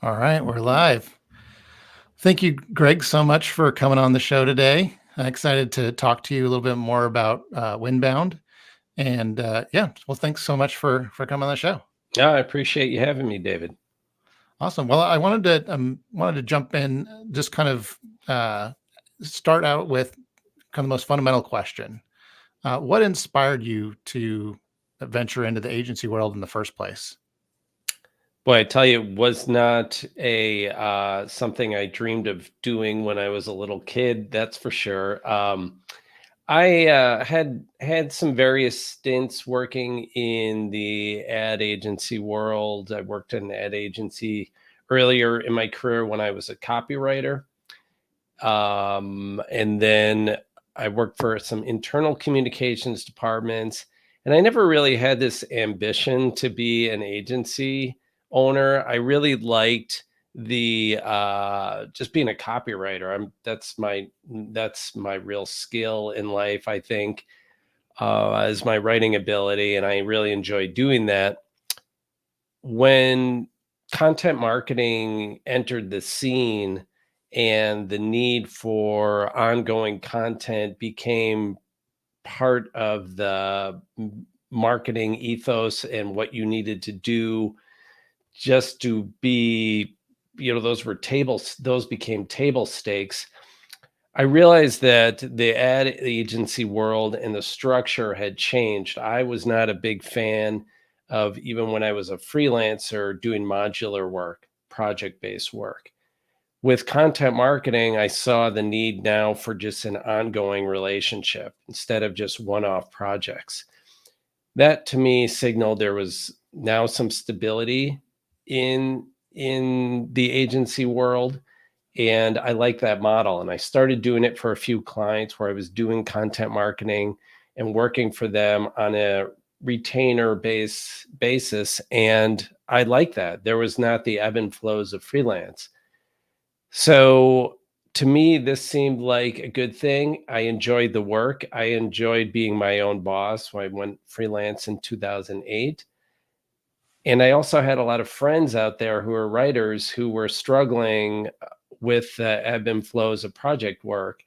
All right, we're live. Thank you, Greg, so much for coming on the show today. I'm excited to talk to you a little bit more about Windbound. And yeah, well, thanks so much for coming on the show. Yeah, I appreciate you having me, David. Awesome. Well, I wanted to jump in, just kind of start out with kind of the most fundamental question. What inspired you to venture into the agency world in the first place? Boy, I tell you, it was not a something I dreamed of doing when I was a little kid. That's for sure. I had some various stints working in the ad agency world. I worked in an ad agency earlier in my career when I was a copywriter, and then I worked for some internal communications departments. And I never really had this ambition to be an agency owner. I really liked the just being a copywriter. That's my real skill in life, I think, is my writing ability, and I really enjoy doing that. When content marketing entered the scene and the need for ongoing content became part of the marketing ethos and what you needed to do just to be, those became table stakes. I realized that the ad agency world and the structure had changed. I was not a big fan of, even when I was a freelancer, doing modular work, project based work. With content marketing, I saw the need now for just an ongoing relationship instead of just one off projects. That to me signaled there was now some stability in the agency world, and I like that model. And I started doing it for a few clients where I was doing content marketing and working for them on a retainer basis. And I like that. There was not the ebb and flows of freelance. So to me, this seemed like a good thing. I enjoyed the work. I enjoyed being my own boss when I went freelance in 2008. And I also had a lot of friends out there who were writers who were struggling with the ebb and flows of project work.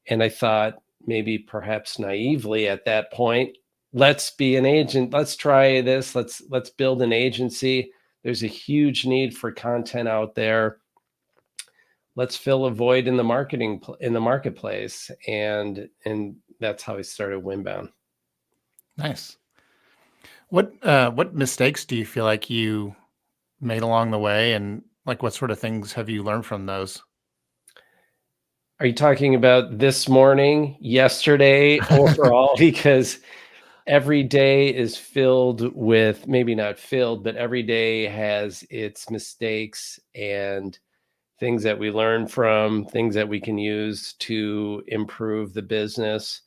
And I thought, maybe perhaps naively at that point, let's be an agent. Let's try this. Let's build an agency. There's a huge need for content out there. Let's fill a void in the marketplace. And that's how I started Winbound. Nice. What mistakes do you feel like you made along the way, and like what sort of things have you learned from those? Are you talking about this morning, yesterday, overall? Because every day is filled with, maybe not filled, but every day has its mistakes and things that we learn from, things that we can use to improve the business.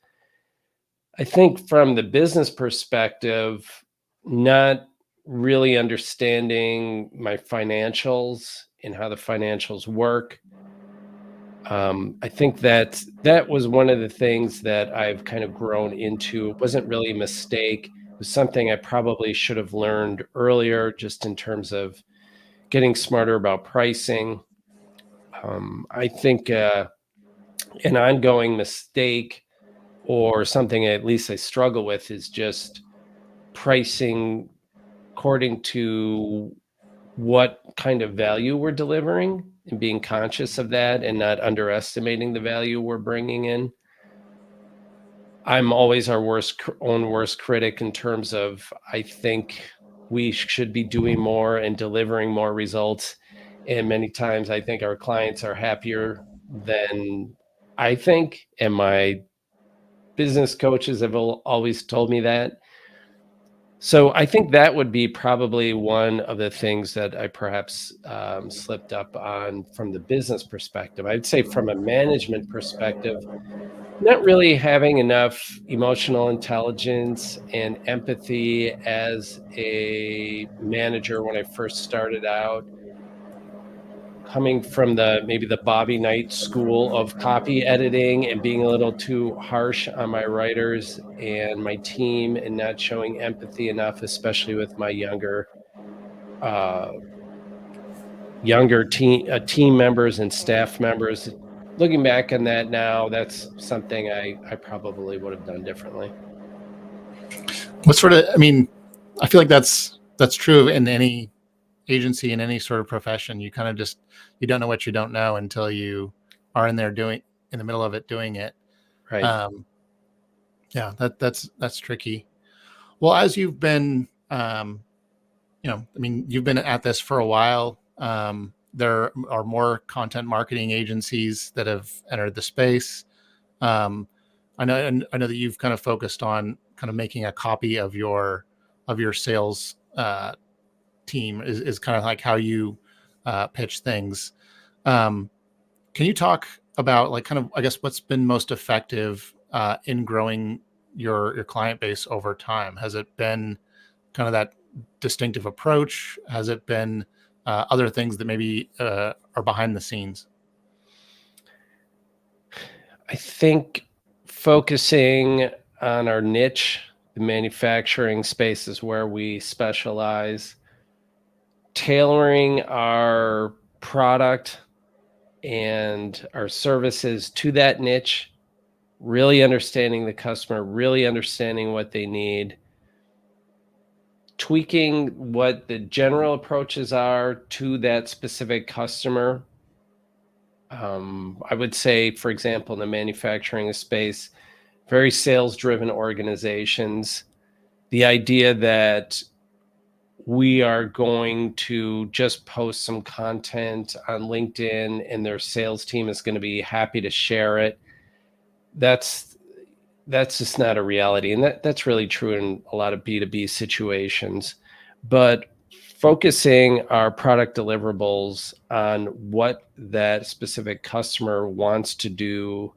I think from the business perspective, not really understanding my financials and how the financials work. I think that was one of the things that I've kind of grown into. It wasn't really a mistake. It was something I probably should have learned earlier, just in terms of getting smarter about pricing. I think an ongoing mistake, or something at least I struggle with, is just pricing according to what kind of value we're delivering, and being conscious of that and not underestimating the value we're bringing in. I'm always our own worst critic in terms of, I think we should be doing more and delivering more results. And many times I think our clients are happier than I think. And my business coaches have always told me that. So I think that would be probably one of the things that I perhaps slipped up on from the business perspective. I'd say from a management perspective, not really having enough emotional intelligence and empathy as a manager when I first started out, coming from the maybe the Bobby Knight school of copy editing and being a little too harsh on my writers and my team, and not showing empathy enough, especially with my younger uh, younger team members and staff members. Looking back on that now, that's something I probably would have done differently. What sort of, I mean, I feel like that's true in any agency, in any sort of profession. You kind of just, you don't know what you don't know until you are in there doing, in the middle of it, doing it. Right. Um, yeah, that's tricky. Well, as you've been, I mean, you've been at this for a while. There are more content marketing agencies that have entered the space. Um, I know that you've kind of focused on kind of making a copy of your sales team is kind of like how you pitch things. Um, can you talk about like kind of, I guess, what's been most effective in growing your client base over time? Has it been kind of that distinctive approach? Has it been other things that maybe are behind the scenes? I think focusing on our niche, the manufacturing space is where we specialize, tailoring our product and our services to that niche, really understanding the customer, really understanding what they need, tweaking what the general approaches are to that specific customer. I would say, for example, in the manufacturing space, very sales driven organizations, the idea that we are going to just post some content on LinkedIn and their sales team is going to be happy to share it. That's that's just not a reality. And that's really true in a lot of B2B situations. But focusing our product deliverables on what that specific customer wants to do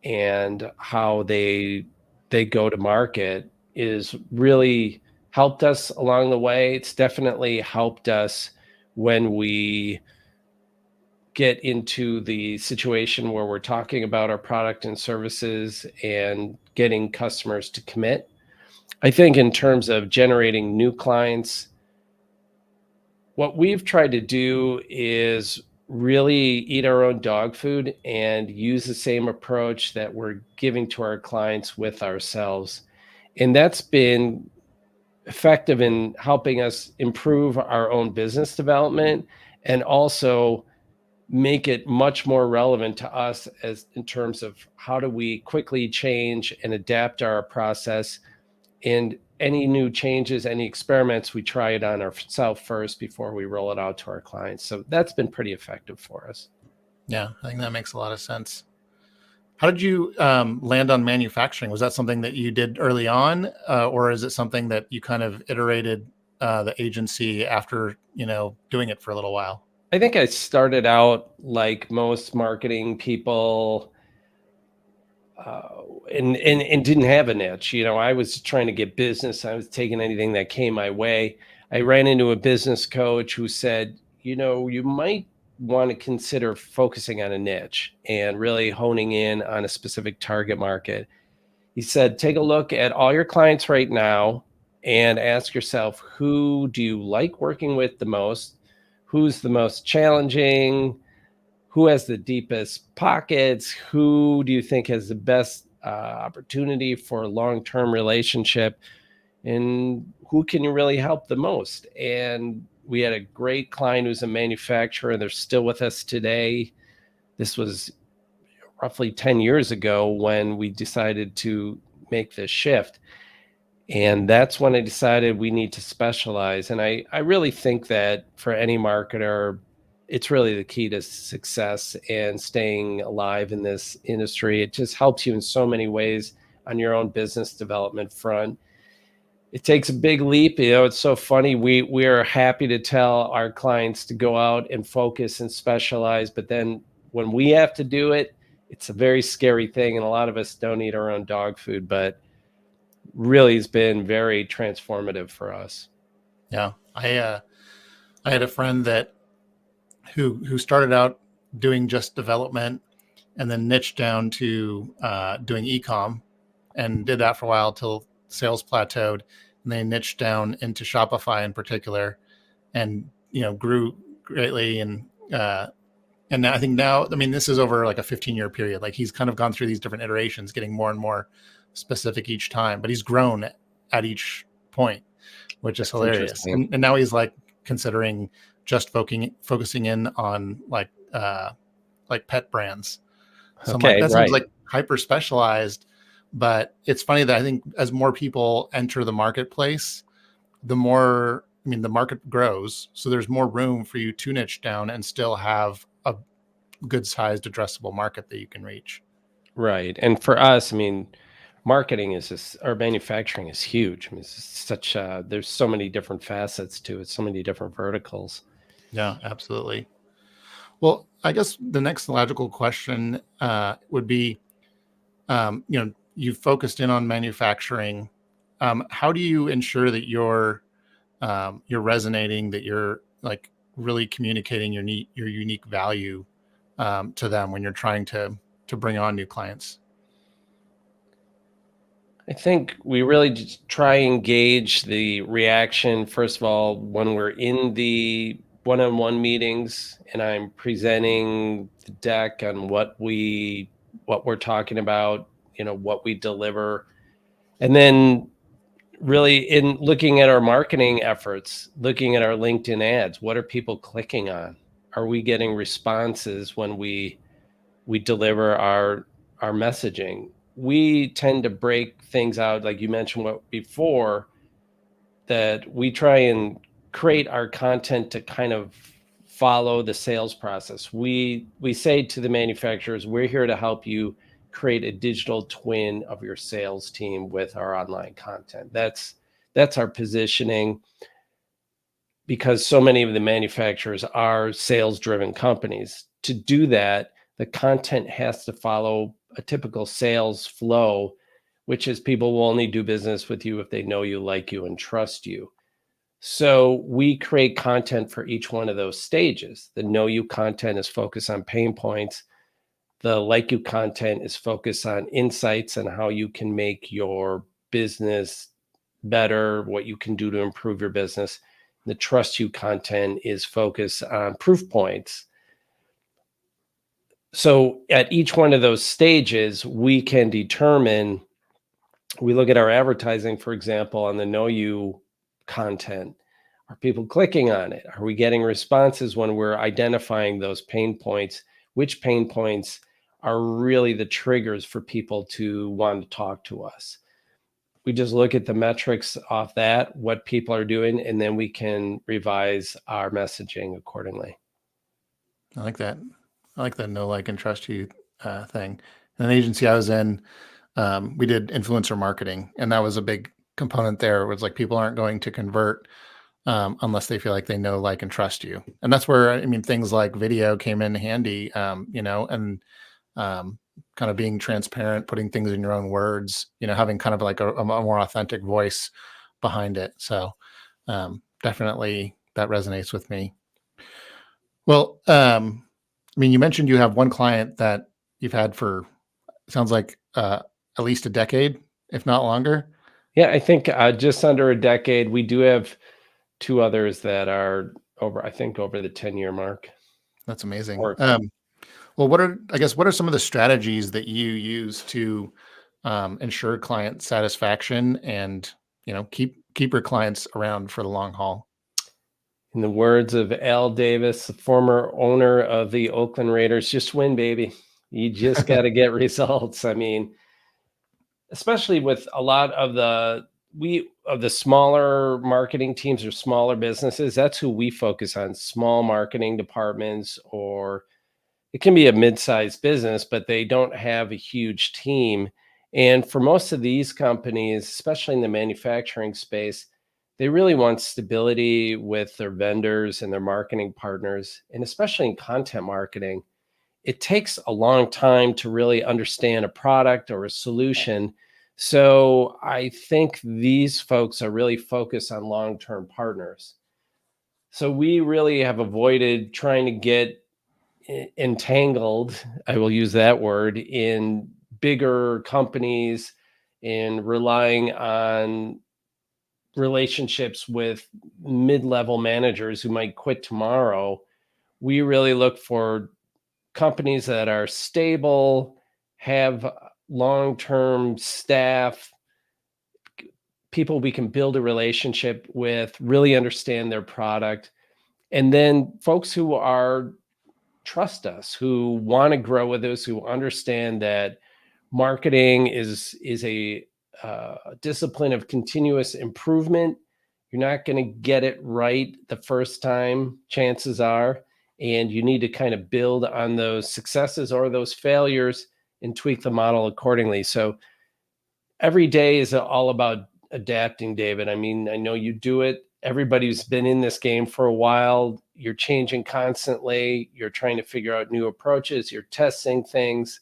and how they go to market is really helped us along the way. It's definitely helped us when we get into the situation where we're talking about our product and services and getting customers to commit. I think in terms of generating new clients, what we've tried to do is really eat our own dog food and use the same approach that we're giving to our clients with ourselves. And that's been effective in helping us improve our own business development and also make it much more relevant to us as in terms of how do we quickly change and adapt our process, and any new changes, any experiments, we try it on ourselves first before we roll it out to our clients. So that's been pretty effective for us. Yeah, I think that makes a lot of sense. How did you land on manufacturing? Was that something that you did early on, or is it something that you kind of iterated the agency after doing it for a little while? I think I started out like most marketing people, uh, and didn't have a niche. I was trying to get business. I was taking anything that came my way. I ran into a business coach who said, you might want to consider focusing on a niche and really honing in on a specific target market. He said, take a look at all your clients right now and ask yourself, who do you like working with the most? Who's the most challenging? Who has the deepest pockets? Who do you think has the best opportunity for a long-term relationship? And who can you really help the most? And we had a great client who's a manufacturer. They're still with us today. This was roughly 10 years ago when we decided to make this shift. And that's when I decided we need to specialize. And I really think that for any marketer, it's really the key to success and staying alive in this industry. It just helps you in so many ways on your own business development front. It takes a big leap. It's so funny. We are happy to tell our clients to go out and focus and specialize, but then when we have to do it, it's a very scary thing. And a lot of us don't eat our own dog food, but really has been very transformative for us. Yeah, I had a friend that who started out doing just development and then niched down to doing ecom and did that for a while till sales plateaued, and they niched down into Shopify in particular, and grew greatly. And now, I think now, I mean, this is over like a 15-year period. Like he's kind of gone through these different iterations, getting more and more specific each time, but he's grown at each point, which is That's hilarious. interesting. And now he's like considering just focusing in on like pet brands. So I'm like, Okay, that seems right. like hyper specialized, but it's funny that I think as more people enter the marketplace, the more, I mean, the market grows. So there's more room for you to niche down and still have a good sized addressable market that you can reach. Right. And for us, I mean, marketing is just, or manufacturing is huge. I mean, it's just such there's so many different facets to it, so many different verticals. Yeah, absolutely. Well, I guess the next logical question would be, you've focused in on manufacturing. How do you ensure that you're resonating, that you're like really communicating your unique value to them when you're trying to bring on new clients? I think we really just try and gauge the reaction, first of all, when we're in the one-on-one meetings and I'm presenting the deck on what we're talking about, what we deliver. And then really in looking at our marketing efforts, looking at our LinkedIn ads, what are people clicking on? Are we getting responses when we deliver our messaging? We tend to break things out, like you mentioned before, that we try and create our content to kind of follow the sales process. We say to the manufacturers, we're here to help you create a digital twin of your sales team with our online content. That's our positioning, because so many of the manufacturers are sales driven companies. To do that, the content has to follow a typical sales flow, which is people will only do business with you if they know you, like you, and trust you. So we create content for each one of those stages. The know you content is focused on pain points. The like you content is focused on insights and how you can make your business better, what you can do to improve your business. The trust you content is focused on proof points. So at each one of those stages, we can determine, we look at our advertising, for example, on the know you content. Are people clicking on it? Are we getting responses when we're identifying those pain points? Which pain points are really the triggers for people to want to talk to us? We just look at the metrics off that, what people are doing, and then we can revise our messaging accordingly. I like that. I like that know, like, and trust you thing. In an agency I was in, we did influencer marketing, and that was a big component there. It was like people aren't going to convert unless they feel like they know, like, and trust you. And that's where, I mean, things like video came in handy, and um, kind of being transparent, putting things in your own words, having kind of like a more authentic voice behind it. So definitely that resonates with me. Well, I mean, you mentioned you have one client that you've had for, sounds like at least a decade, if not longer. Yeah, I think just under a decade. We do have two others that are over, I think, over the 10-year mark. That's amazing. Or Well, what are some of the strategies that you use to ensure client satisfaction and keep your clients around for the long haul? in the words of Al Davis, the former owner of the Oakland Raiders, just win, baby. You just got to get results. I mean, especially with a lot of the smaller marketing teams or smaller businesses, that's who we focus on, small marketing departments, or it can be a mid-sized business, but they don't have a huge team. And for most of these companies, especially in the manufacturing space, they really want stability with their vendors and their marketing partners. And especially in content marketing, it takes a long time to really understand a product or a solution. So I think these folks are really focused on long-term partners. So we really have avoided trying to get entangled, I will use that word, in bigger companies and relying on relationships with mid-level managers who might quit tomorrow We really look for companies that are stable, have long-term staff, people we can build a relationship with, really understand their product, and then folks who are trust us, who want to grow with us, who understand that marketing is a discipline of continuous improvement. You're not going to get it right the first time, chances are, and you need to kind of build on those successes or those failures and tweak the model accordingly. So every day is all about adapting, David. I mean, I know you do it. Everybody's been in this game for a while. You're changing constantly. You're trying to figure out new approaches. You're testing things.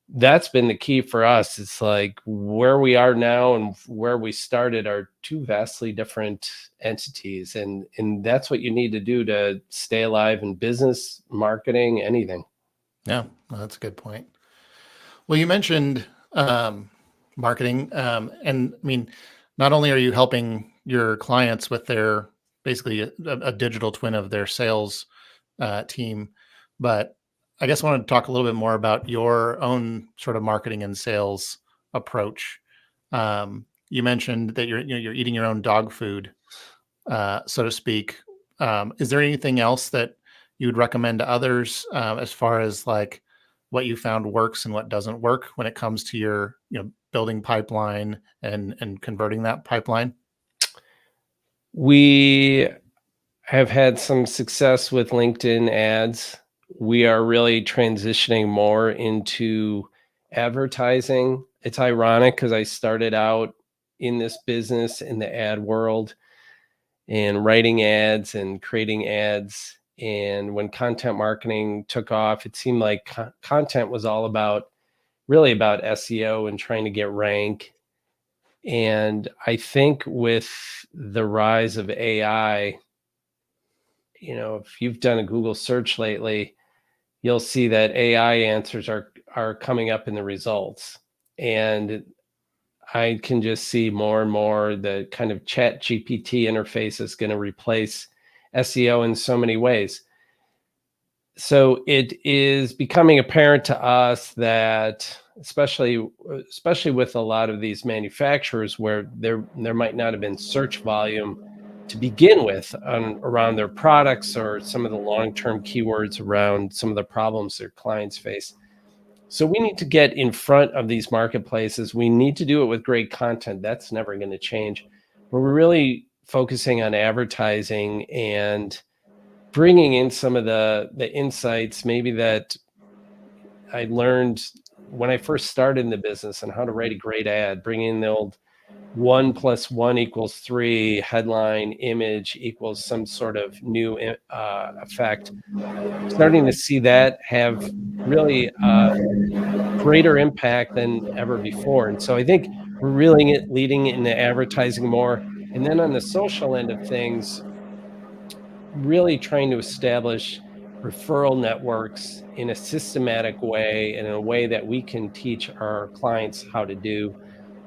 That's been the key for us. It's like where we are now and where we started are two vastly different entities. And that's what you need to do to stay alive in business, marketing, anything. Yeah, well, that's a good point. Well, you mentioned marketing, and I mean, not only are you helping your clients with their basically a digital twin of their sales team, but I guess I wanted to talk a little bit more about your own sort of marketing and sales approach. You mentioned that you're eating your own dog food, so to speak. Is there anything else that you would recommend to others as far as like what you found works and what doesn't work when it comes to your building pipeline and converting that pipeline? We have had some success with LinkedIn ads. We are really transitioning more into advertising. It's ironic because I started out in this business in the ad world and writing ads and creating ads. And when content marketing took off, it seemed like content was all about really about SEO and trying to get rank. And I think with the rise of AI, if you've done a Google search lately, you'll see that AI answers are coming up in the results. And I can just see more and more the kind of chat GPT interface is going to replace SEO in so many ways. So it is becoming apparent to us that especially with a lot of these manufacturers where there might not have been search volume to begin with around their products or some of the long-term keywords around some of the problems their clients face. So we need to get in front of these marketplaces. We need to do it with great content. That's never going to change. But we're really focusing on advertising and bringing in some of the insights maybe that I learned when I first started in the business and how to write a great ad, bringing in the old 1 + 1 = 3 headline image equals some sort of new effect. Starting to see that have really greater impact than ever before. And so I think we're really leading into advertising more. And then on the social end of things, really trying to establish referral networks in a systematic way and in a way that we can teach our clients how to do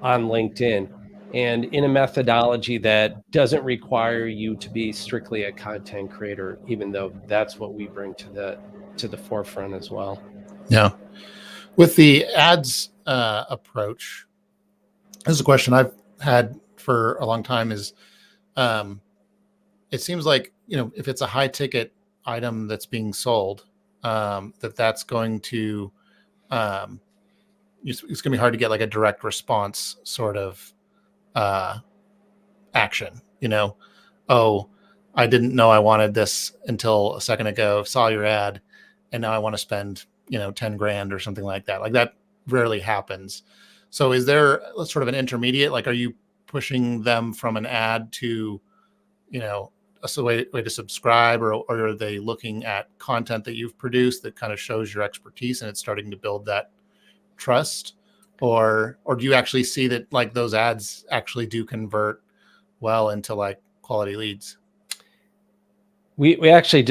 on LinkedIn and in a methodology that doesn't require you to be strictly a content creator, even though that's what we bring to the forefront as well. Yeah. With the ads approach, this is a question I've had for a long time. Is um, it seems like if it's a high ticket item that's being sold, that's going to um, it's going to be hard to get like a direct response sort of uh, action. Oh, I didn't know I wanted this until a second ago. Saw your ad, and now I want to spend 10 grand or something like that. Like that rarely happens. So is there sort of an intermediate? Like, are you pushing them from an ad to a way to subscribe, or are they looking at content that you've produced that kind of shows your expertise and it's starting to build that trust? Or do you actually see that like those ads actually do convert well into like quality leads? We actually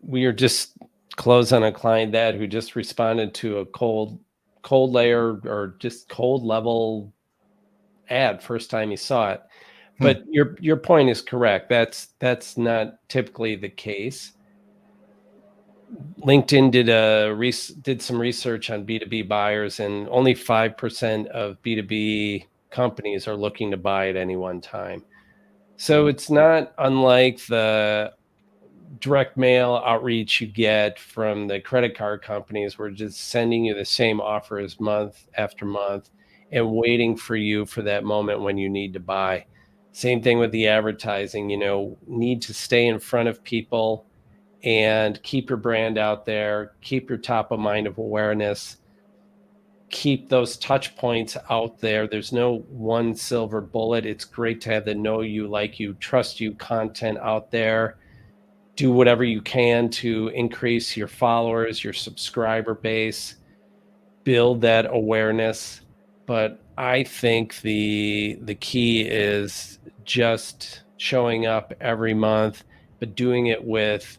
we are just closed on a client that who just responded to a cold layer or just cold level ad first time he saw it. Hmm. But your point is correct. That's not typically the case. LinkedIn did some research on B2B buyers, and only 5% of B2B companies are looking to buy at any one time. So it's not unlike the direct mail outreach you get from the credit card companies. We're just sending you the same offers month after month and waiting for you for that moment when you need to buy. Same thing with the advertising, need to stay in front of people and keep your brand out there, keep your top of mind of awareness, keep those touch points out there. There's no one silver bullet. It's great to have the know you, like you, trust you content out there. Do whatever you can to increase your followers, your subscriber base, build that awareness. But I think the key is just showing up every month, but doing it with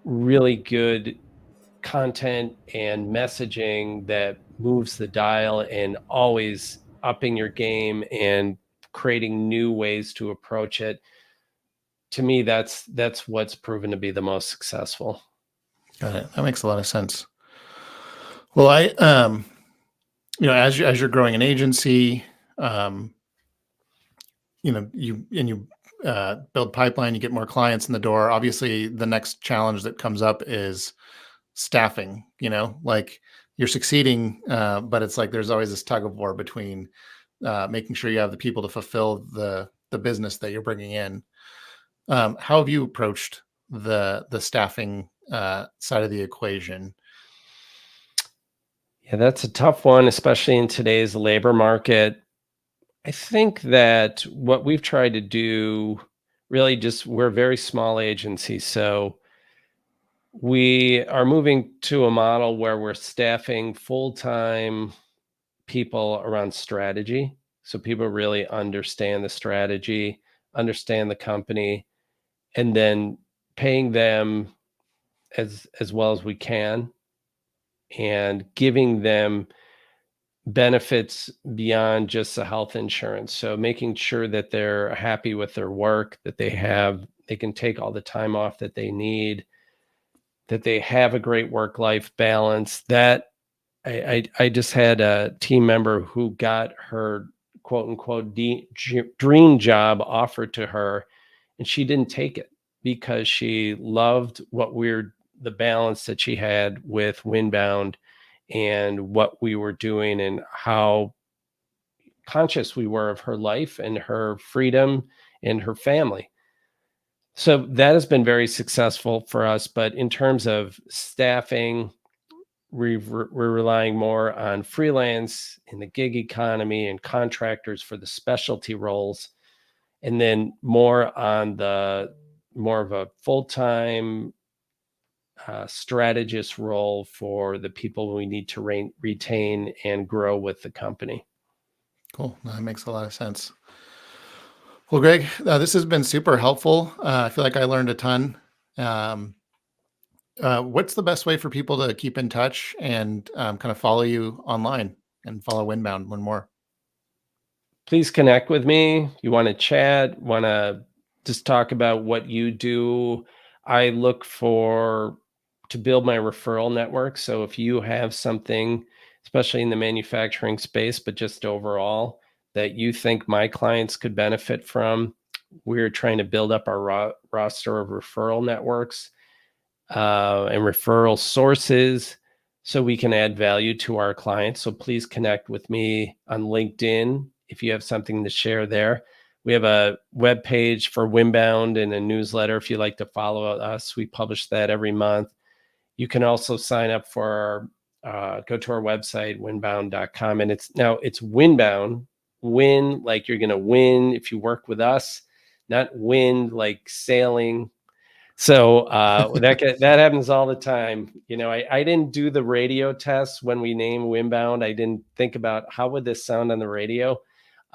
really good content and messaging that moves the dial, and always upping your game and creating new ways to approach it. To me, that's what's proven to be the most successful. Got it. That makes a lot of sense. Well, as you're growing an agency, um, you build pipeline, you get more clients in the door. Obviously, the next challenge that comes up is staffing. Like you're succeeding, but it's like there's always this tug of war between making sure you have the people to fulfill the business that you're bringing in. How have you approached the staffing side of the equation? Yeah, that's a tough one, especially in today's labor market. I think that what we've tried to do, really, just, we're a very small agency, so we are moving to a model where we're staffing full-time people around strategy. So people really understand the strategy, understand the company, and then paying them as well as we can, and giving them benefits beyond just the health insurance. So making sure that they're happy with their work, that they can take all the time off that they need, that they have a great work-life balance. That I just had a team member who got her quote unquote dream job offered to her, and she didn't take it because she loved the balance that she had with Winbound and what we were doing, and how conscious we were of her life and her freedom and her family. So that has been very successful for us. But in terms of staffing, we're relying more on freelance in the gig economy and contractors for the specialty roles, and then more of a full-time strategist role for the people we need to retain and grow with the company. Cool. That makes a lot of sense. Well, Greg, this has been super helpful. I feel like I learned a ton. Um, what's the best way for people to keep in touch and kind of follow you online and follow Windbound one more? Please connect with me. You want to chat, want to just talk about what you do. I look to build my referral network. So if you have something, especially in the manufacturing space, but just overall, that you think my clients could benefit from, we're trying to build up our roster of referral networks and referral sources, so we can add value to our clients. So please connect with me on LinkedIn if you have something to share there. We have a web page for Winbound and a newsletter if you like to follow us. We publish that every month. You can also sign up for go to our website, winbound.com. And it's Winbound, win like you're going to win if you work with us, not wind like sailing. So that happens all the time. I didn't do the radio tests when we named Winbound. I didn't think about how would this sound on the radio.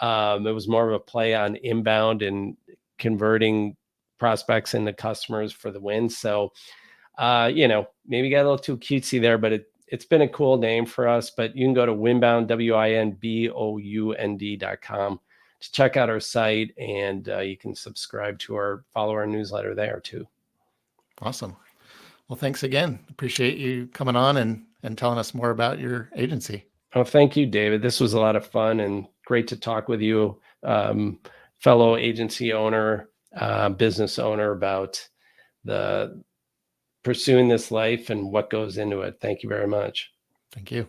It was more of a play on inbound and converting prospects into customers for the win. So maybe got a little too cutesy there, but it's been a cool name for us. But you can go to Winbound, WINBOUND.com to check out our site, and you can follow our newsletter there too. Awesome. Well, thanks again. Appreciate you coming on and telling us more about your agency. Oh, thank you, David. This was a lot of fun and great to talk with you, fellow agency owner, business owner, about the pursuing this life and what goes into it. Thank you very much. Thank you.